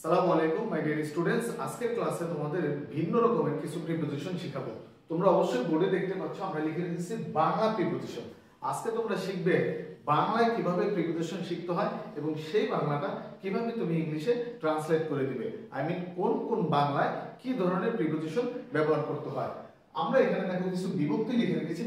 সালামু আলাইকুম my dear students. আজকের ক্লাসে তোমাদের ভিন্ন রকমের কিছু প্রিপোজিশন শেখাবো। তোমরা অবশ্যই বোর্ডে দেখতে পাচ্ছ আমরা লিখে রেখেছি বাংলা প্রিপোজিশন। আজকে তোমরা শিখবে বাংলায় কিভাবে প্রিপোজিশন শিখতে হয় এবং সেই বাংলাটা কিভাবে তুমি ইংলিশে ট্রান্সলেট করে দিবে। আই মিন কোন কোন বাংলায় কি ধরনের প্রিপোজিশন ব্যবহার করতে হয়। আমরা এখানে দেখো কিছু বিভক্তি লিখে রেখেছি,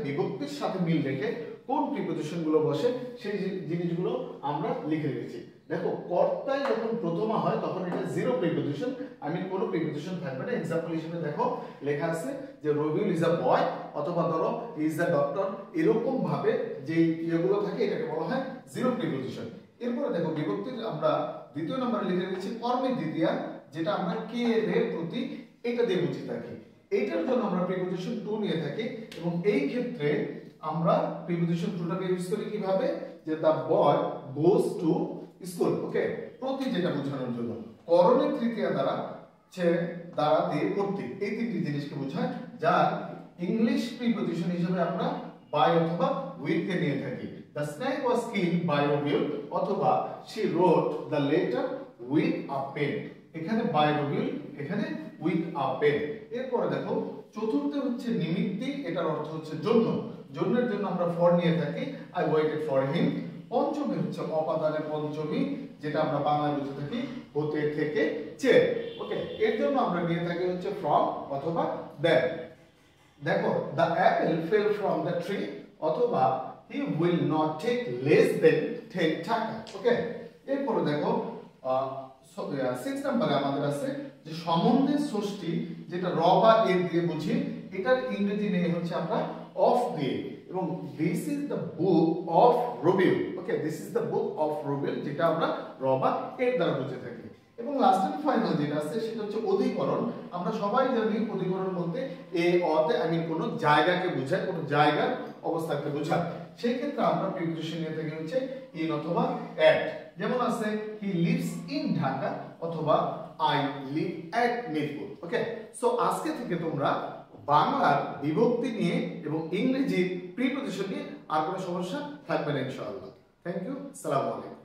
বিভক্তির সাথে মিল রেখে কোন প্রিপোজিশন গুলো বসে সেই জিনিসগুলো আমরা লিখে রেখেছি। দেখো কর্তায় যখন প্রথমা হয় তখন এটা জিরো প্রিপোজিশন, আই মিন কোনো প্রিপোজিশন থাকবে না। एग्जांपल হিসেবে দেখো লেখা আছে যে রবিউল ইজ আ বয় অথবা ধরো ইজ আ ডক্টর, এরকম ভাবে যে এগুলো থাকে এটাকে বলা হয় জিরো প্রিপোজিশন। এরপরে দেখো বিভক্তির আমরা দ্বিতীয় নম্বরে লিখে রেখেছি কর্মের দ্বিতীয়া, যেটা আমরা কে রে প্রতি এটা দিয়ে বুঝি থাকি। এইটার জন্য আমরা প্রিপোজিশন টু নিয়ে থাকি এবং এই ক্ষেত্রে আমরা প্রিপোজিশন টুটাকে ইউজ করি কিভাবে, যে দা বয় গোস টু স্কুল। ওকে, প্রতি যেটা বোঝানোর জন্য করণের তৃতীয়া দ্বারা দ্বারা দিয়ে কর্তৃক, এই তিনটি জিনিসকে বোঝায়, যার ইংলিশ প্রিপোজিশন হিসেবে আমরা বাই অথবা উইথ কে নিয়ে থাকি। The snake was killed by Rabiul অথবা she wrote the letter with a pen. এখানে বাই রবিউল, এখানে উইথ আ পেন। এরপরে দেখো চতুর্থ হচ্ছে নিমিত্তি, এটার অর্থ হচ্ছে জন্য, জন্যের জন্য আমরা ফর নিয়ে থাকি, আই ওয়েটেড ফর হিম। পঞ্চমী হচ্ছে অপাদানে পঞ্চমী, যেটা আমরা বাংলায় বুঝে থাকি হতে থেকে চে। ওকে, এর জন্য আমরা নিয়ে থাকি হচ্ছে ফ্রম অথবা দ্যাট। দেখো the apple fell from the tree অথবা he will not take less then 10 টাকা। ওকে, এরপরে দেখো 6 নম্বরে আমাদের আছে যে সম্বন্ধের ষষ্ঠী, যেটা র বা এর দিয়ে বুঝি, এটার ইংরেজি নেই হচ্ছে আমরা অফ দিয়ে, এবং this is the book of Rabiul. Okay, this is the book of Rabiul, যেটা আমরা র বা এর দ্বারা বুঝে থাকি। এবং লাস্ট এন্ড ফাইনাল যেটা আছে সেটা হচ্ছে অধিকরণ। আমরা সবাই জানি অধিকরণ বলতে এ অতে আমি কোনো জায়গাকে বোঝায়, কোনো জায়গার অবস্থাকে বোঝায়। সেই ক্ষেত্রে আমরা প্রিপোজিশন নিয়ে থাকি হচ্ছে ইন অথবা এট। যেমন আছে হি লিভস ইন ঢাকা অথবা I live at Mirpur. Okay, so আজকে থেকে তোমরা বাংলার বিভক্তি নিয়ে এবং ইংরেজি প্রিপোজিশন নিয়ে আর কোনো সমস্যা থাকবে না ইনশাআল্লাহ। থ্যাংক ইউ, আসসালামু আলাইকুম।